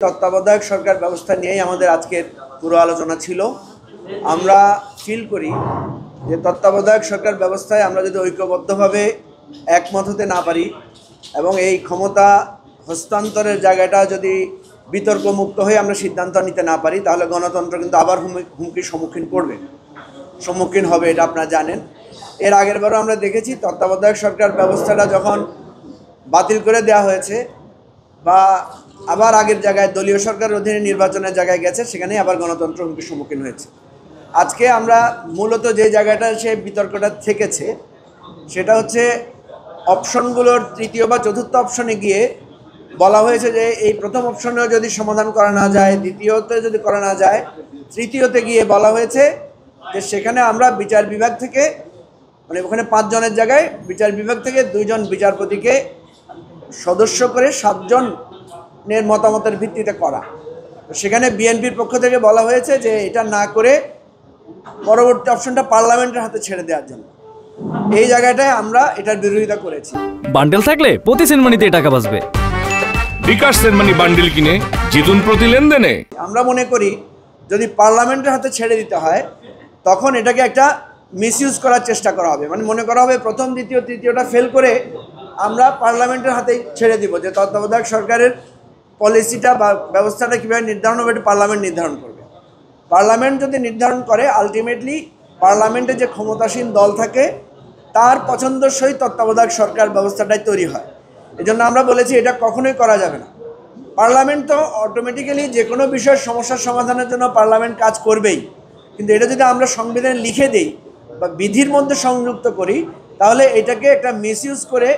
তত্ত্বাবধায়ক সরকার ব্যবস্থা নিয়েই আমাদের আজকের পুরো আলোচনা ছিল। আমরা ফিল করি যে তত্ত্বাবধায়ক সরকার ব্যবস্থায় আমরা যদি ঐক্যবদ্ধভাবে একমত হতে না পারি এবং এই ক্ষমতা হস্তান্তরের জায়গাটা যদি বিতর্ক মুক্ত হয়ে আমরা সিদ্ধান্ত নিতে না পারি, তাহলে গণতন্ত্র কিন্তু আবার হুমকির সম্মুখীন হবে। এটা আপনারা জানেন। এর আগেরবারও আমরা দেখেছি তত্ত্বাবধায়ক সরকার ব্যবস্থাটা যখন বাতিল করে দেওয়া হয়েছে বা আবার আগের জায়গায় দলীয় সরকারের অধীনে নির্বাচনের জায়গায় গেছে, সেখানে আবার গণতন্ত্র হুমকির সম্মুখীন হয়েছে। আজকে আমরা মূলত যে জায়গাটা সে বিতর্কটা থেকেছে সেটা হচ্ছে অপশনগুলোর তৃতীয় বা চতুর্থ অপশনে গিয়ে বলা হয়েছে যে এই প্রথম অপশনেও যদি সমাধান করা না যায়, দ্বিতীয়তে যদি করা না যায়, তৃতীয়তে গিয়ে বলা হয়েছে যে সেখানে আমরা বিচার বিভাগ থেকে মানে ওখানে 5 জনের জায়গায় বিচার বিভাগ থেকে 2 জন বিচারপতিকে সদস্য করে 7 জনের মতামতের ভিত্তিতে করা। সেখানে বিএনপির পক্ষ থেকে বলা হয়েছে যে এটা না করে পরবর্তী অপশনটা পার্লামেন্টের হাতে ছেড়ে দেওয়ার জন্য। এই জায়গাটায় আমরা এটার বিরোধিতা করেছি। বান্ডেল থাকলে প্রতি সেনমানিতে টাকা বাঁচবে। বিকাশ সেনমানি বান্ডেল কিনে জিতুন প্রতি লেনদেনে। আমরা মনে করি যদি পার্লামেন্টের হাতে ছেড়ে দিতে হয় তখন এটাকে একটা মিসইউজ করার চেষ্টা করা হবে। মানে মনে করা হবে প্রথম দ্বিতীয় তৃতীয়টা ফেল করে আমরা পার্লামেন্টের হাতেই ছেড়ে দিব, যে তত্ত্বাবধায়ক সরকারের পলিসিটা বা ব্যবস্থাটা কীভাবে নির্ধারণ হবে এটা পার্লামেন্ট নির্ধারণ করবে। পার্লামেন্ট যদি নির্ধারণ করে, আলটিমেটলি পার্লামেন্টে যে ক্ষমতাসীন দল থাকে তার পছন্দসই তত্ত্বাবধায়ক সরকার ব্যবস্থাটাই তৈরি হয়। এজন্য আমরা বলেছি এটা কখনোই করা যাবে না। পার্লামেন্ট তো অটোমেটিক্যালি যে কোনো বিষয়ের সমস্যার সমাধানের জন্য পার্লামেন্ট কাজ করবেই, কিন্তু এটা যদি আমরা সংবিধানে লিখে দিই বা বিধির মধ্যে সংযুক্ত করি, তাহলে এটাকে একটা মিসইউজ করে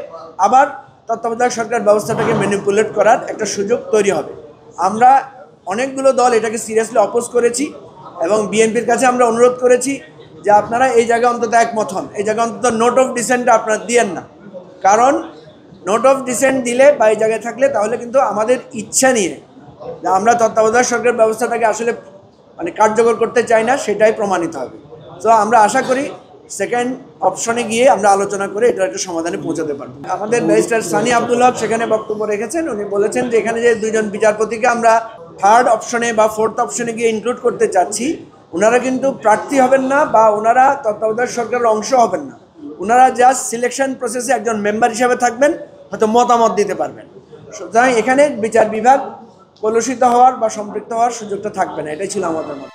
আবার তত্ত্বাবধায়ক সরকার ব্যবস্থাটাকে ম্যানিপুলেট করার একটা সুযোগ তৈরি হবে। আমরা অনেকগুলো দল এটাকে সিরিয়াসলি অপোজ করেছি এবং বিএনপির কাছে আমরা অনুরোধ করেছি যে আপনারা এই জায়গায় অন্তত একমত হন, এই জায়গায় অন্তত নোট অফ ডিসেন্টটা আপনারা দিয়েন না। কারণ নোট অফ ডিসেন্ট দিলে বা এই জায়গায় থাকলে তাহলে কিন্তু আমাদের ইচ্ছা নিয়ে যে আমরা তত্ত্বাবধায়ক সরকার ব্যবস্থাটাকে আসলে মানে কার্যকর করতে চাই না, সেটাই প্রমাণিত হবে। তো আমরা আশা করি সেকেন্ড অপশনে গিয়ে আমরা আলোচনা করে এটা একটা সমাধানে পৌঁছাতে পারবো। আমাদের ব্যারিস্টার সানি আব্দুল হক সেখানে বক্তব্য রেখেছেন। উনি বলেছেন যে এখানে যে 2 জন বিচারপতিকে আমরা থার্ড অপশনে বা ফোর্থ অপশনে গিয়ে ইনক্লুড করতে চাচ্ছি, ওনারা কিন্তু প্রার্থী হবেন না বা ওনারা তত্ত্বাবধায়ক সরকারের অংশ হবেন না। ওনারা জাস্ট সিলেকশন প্রসেসে একজন মেম্বার হিসাবে থাকবেন, হয়তো মতামত দিতে পারবেন। সুতরাং এখানে বিচার বিভাগ কলুষিত হওয়ার বা সম্পৃক্ত হওয়ার সুযোগটা থাকবে না। এটাই ছিল আমাদের মত।